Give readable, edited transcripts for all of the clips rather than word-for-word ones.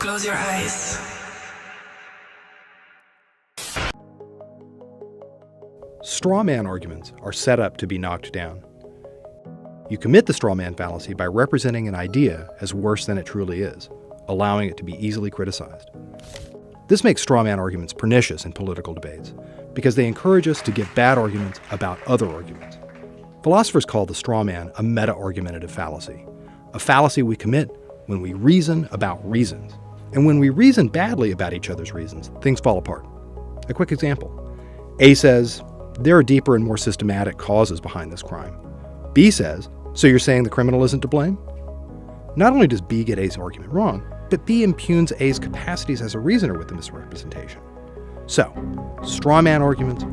Close your eyes. Straw man arguments are set up to be knocked down. You commit the straw man fallacy by representing an idea as worse than it truly is, allowing it to be easily criticized. This makes straw man arguments pernicious in political debates because they encourage us to give bad arguments about other arguments. Philosophers call the straw man a meta-argumentative fallacy, a fallacy we commit when we reason about reasons. And when we reason badly about each other's reasons, things fall apart. A quick example. A says, there are deeper and more systematic causes behind this crime. B says, so you're saying the criminal isn't to blame? Not only does B get A's argument wrong, but B impugns A's capacities as a reasoner with the misrepresentation. So, straw man arguments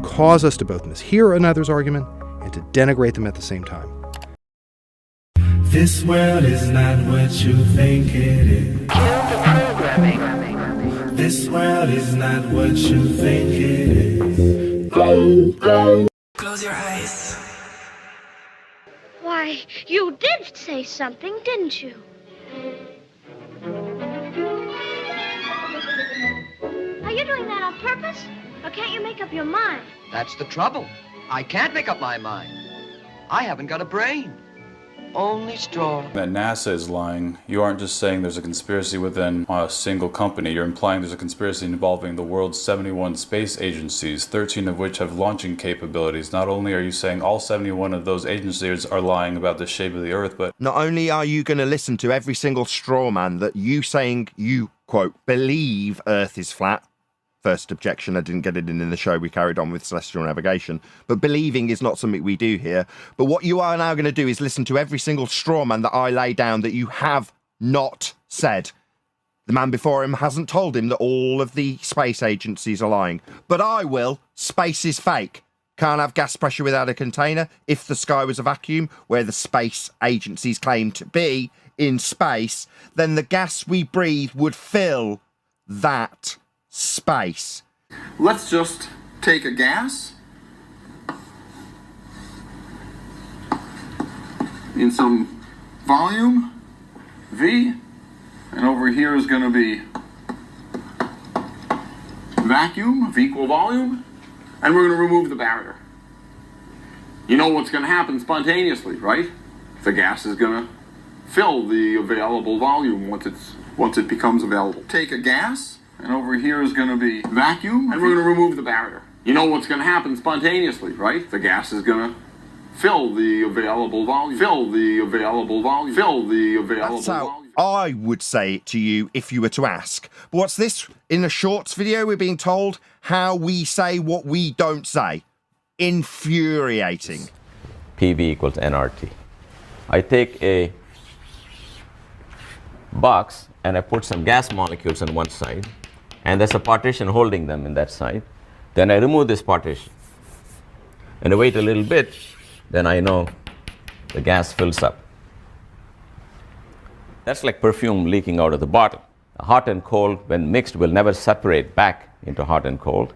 cause us to both mishear another's argument and to denigrate them at the same time. This world is not what you think it is. Cue the programming. This world is not what you think it is. Close your eyes. Why, you did say something, didn't you? Are you doing that on purpose? Or can't you make up your mind? That's the trouble. I can't make up my mind. I haven't got a brain. Only straw. That NASA is lying. You aren't just saying there's a conspiracy within a single company. You're implying there's a conspiracy involving the world's 71 space agencies, 13 of which have launching capabilities. Not only are you saying all 71 of those agencies are lying about the shape of the Earth, but not only are you going to listen to every single straw man that you saying you, quote, believe Earth is flat. First objection, I didn't get it in the show, we carried on with celestial navigation. But believing is not something we do here. But what you are now going to do is listen to every single straw man that I lay down that you have not said. The man before him hasn't told him that all of the space agencies are lying. But I will. Space is fake. Can't have gas pressure without a container. If the sky was a vacuum, where the space agencies claim to be in space, then the gas we breathe would fill that space. Let's just take a gas in some volume, V, and over here is going to be vacuum of equal volume, and we're going to remove the barrier. You know what's going to happen spontaneously, right? The gas is going to fill the available volume once it becomes available. Take a gas, and over here is going to be vacuum, and we're going to remove the barrier. You know what's going to happen spontaneously, right? The gas is going to fill the available volume, fill the available volume, fill the available That's how volume. I would say it to you if you were to ask. But what's this? In a shorts video, we're being told how we say what we don't say. Infuriating. PV equals nRT. I take a box and I put some gas molecules on one side, and there's a partition holding them in that side. Then I remove this partition and I wait a little bit, then I know the gas fills up. That's like perfume leaking out of the bottle. Hot and cold, when mixed, will never separate back into hot and cold.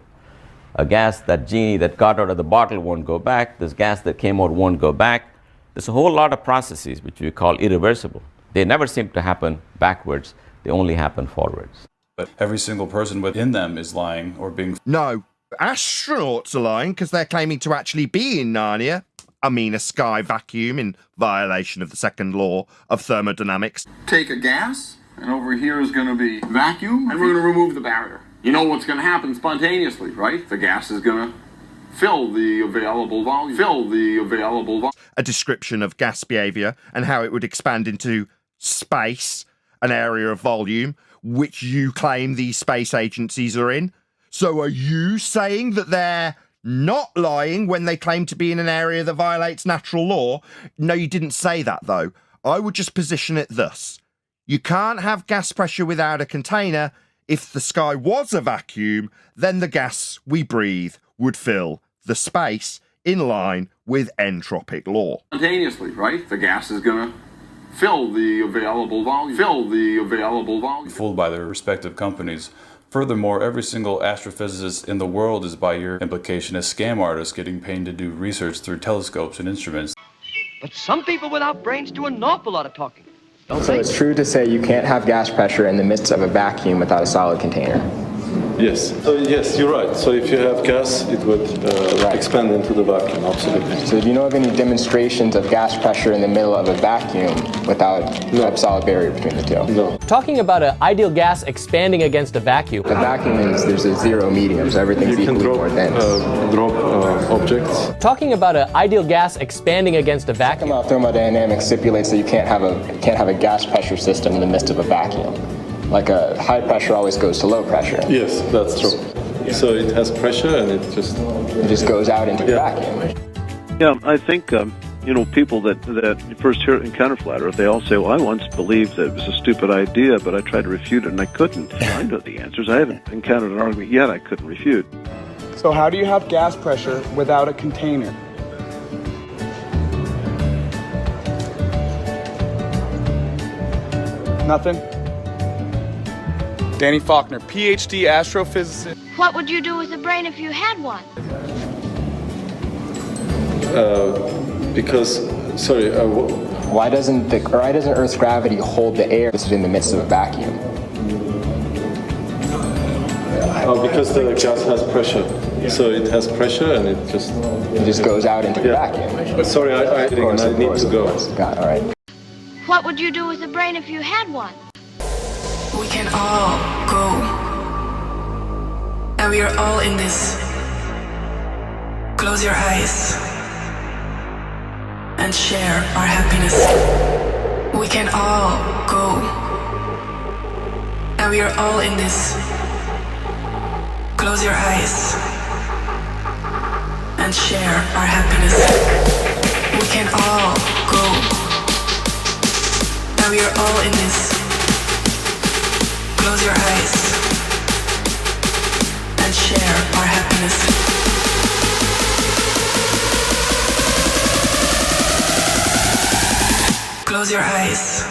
A gas, that genie that got out of the bottle won't go back. This gas that came out won't go back. There's a whole lot of processes which we call irreversible. They never seem to happen backwards. They only happen forwards. but every single person within them is lying or being... No, astronauts are lying because they're claiming to actually be in Narnia. I mean, a sky vacuum in violation of the second law of thermodynamics. Take a gas, and over here is going to be vacuum, and we're going to remove the barrier. You know what's going to happen spontaneously, right? The gas is going to fill the available volume. Fill the available volume. A description of gas behaviour and how it would expand into space, an area of volume, which you claim these space agencies are in. So are you saying that they're not lying when they claim to be in an area that violates natural law? No, you didn't say that, though. I would just position it thus. You can't have gas pressure without a container. If the sky was a vacuum, then the gas we breathe would fill the space in line with entropic law. Spontaneously, right? The gas is going to fill the available volume. Fill the available volume. fooled by their respective companies. Furthermore, every single astrophysicist in the world is, by your implication, a scam artist getting paid to do research through telescopes and instruments. But some people without brains do an awful lot of talking. So it's true to say you can't have gas pressure in the midst of a vacuum without a solid container. Yes. So yes, you're right. So if you have gas, it would expand into the vacuum. Absolutely. So do you know of any demonstrations of gas pressure in the middle of a vacuum without a solid barrier between the two? No. Talking about an ideal gas expanding against a vacuum. The vacuum means there's a zero medium, so everything's equally more dense. Drop objects. Talking about an ideal gas expanding against a vacuum. Thermodynamics stipulates that you can't have a gas pressure system in the midst of a vacuum. Like a high pressure always goes to low pressure. Yes, that's true. So it has pressure and it just goes out into the vacuum. Yeah, I think people that first encounter flat Earth, they all say, "Well, I once believed that it was a stupid idea, but I tried to refute it and I couldn't." I know the answers. I haven't encountered an argument yet I couldn't refute. So how do you have gas pressure without a container? Nothing? Danny Faulkner, PhD astrophysicist. What would you do with a brain if you had one? Why doesn't Earth's gravity hold the air that's in the midst of a vacuum? Because the gas has pressure. So it has pressure and it just goes out into the vacuum. Sorry, I need to go. Got it, all right. What would you do with a brain if you had one? We can all go. And we are all in this. Close your eyes and share our happiness. We can all go. And we are all in this. Close your eyes and share our happiness. We can all go. And we are all in this. Close your eyes and share our happiness. Close your eyes.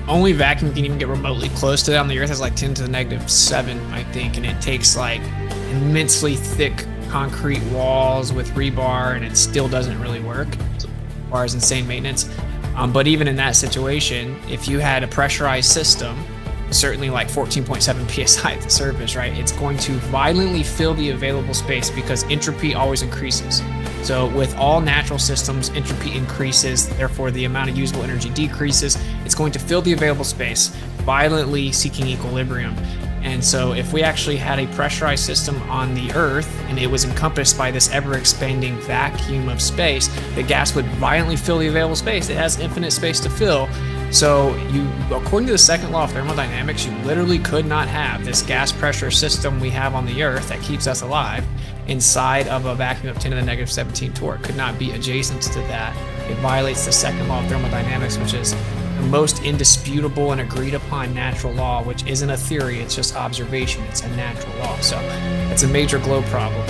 Only vacuum can even get remotely close to that on the Earth is like 10 to the -7, I think, and it takes like immensely thick concrete walls with rebar, and it still doesn't really work. It requires insane maintenance. But even in that situation, if you had a pressurized system, certainly like 14.7 psi at the surface, right, it's going to violently fill the available space because entropy always increases. So with all natural systems, entropy increases, therefore the amount of usable energy decreases. It's going to fill the available space, violently seeking equilibrium. And so if we actually had a pressurized system on the Earth and it was encompassed by this ever-expanding vacuum of space, the gas would violently fill the available space. It has infinite space to fill. So according to the second law of thermodynamics, you literally could not have this gas pressure system we have on the Earth that keeps us alive inside of a vacuum of 10 to the -17 torque. Could not be adjacent to that. It violates the second law of thermodynamics, which is the most indisputable and agreed upon natural law, which isn't a theory, it's just observation, it's a natural law. So it's a major globe problem.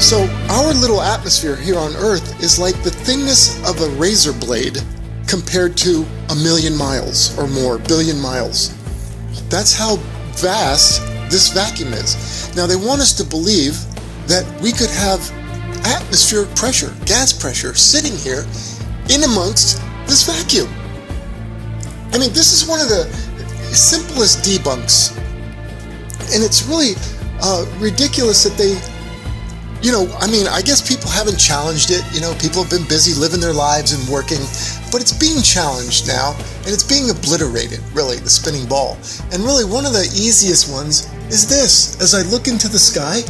So our little atmosphere here on Earth is like the thinness of a razor blade compared to 1,000,000 miles or more, billion miles. That's how vast this vacuum is. Now they want us to believe that we could have atmospheric pressure, gas pressure, sitting here in amongst this vacuum. I mean, this is one of the simplest debunks. And it's really ridiculous that they I guess people haven't challenged it. People have been busy living their lives and working, but it's being challenged now, and it's being obliterated, really, the spinning ball. And really, one of the easiest ones is this. As I look into the sky,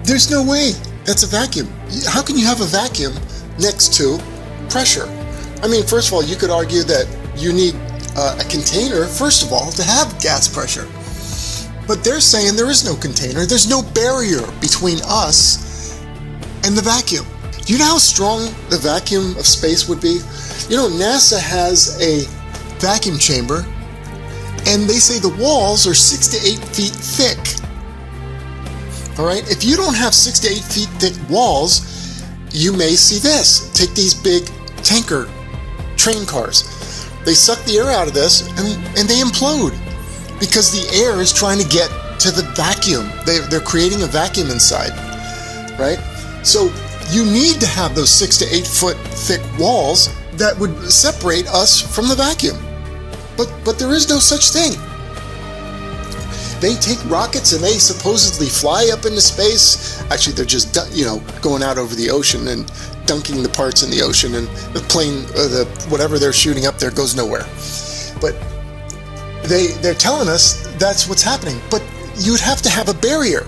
there's no way that's a vacuum. How can you have a vacuum next to pressure? First of all, you could argue that you need a container, first of all, to have gas pressure. But they're saying there is no container. There's no barrier between us and the vacuum. Do you know how strong the vacuum of space would be? NASA has a vacuum chamber, and they say the walls are 6 to 8 feet thick. All right? If you don't have 6 to 8 feet thick walls, you may see this. Take these big tanker train cars. They suck the air out of this, and they implode. Because the air is trying to get to the vacuum. They're creating a vacuum inside, right? So you need to have those 6 to 8 foot thick walls that would separate us from the vacuum. But there is no such thing. They take rockets and they supposedly fly up into space. Actually, they're just going out over the ocean and dunking the parts in the ocean, and the plane, whatever they're shooting up there goes nowhere. But they're telling us that's what's happening, but you'd have to have a barrier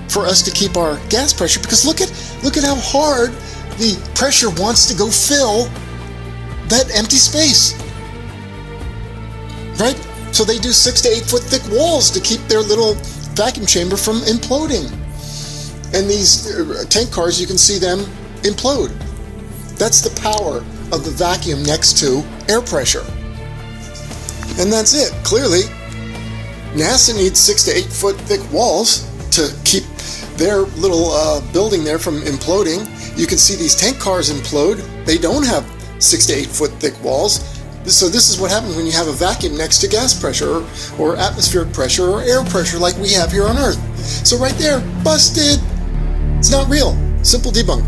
for us to keep our gas pressure, because look at how hard the pressure wants to go fill that empty space, right? So they do 6 to 8 foot thick walls to keep their little vacuum chamber from imploding. And these tank cars, you can see them implode. That's the power of the vacuum next to air pressure. And that's it. Clearly, NASA needs 6 to 8 foot thick walls to keep their little building there from imploding. You can see these tank cars implode. They don't have 6 to 8 foot thick walls. So this is what happens when you have a vacuum next to gas pressure or atmospheric pressure or air pressure like we have here on Earth. So right there, busted. It's not real. Simple debunk.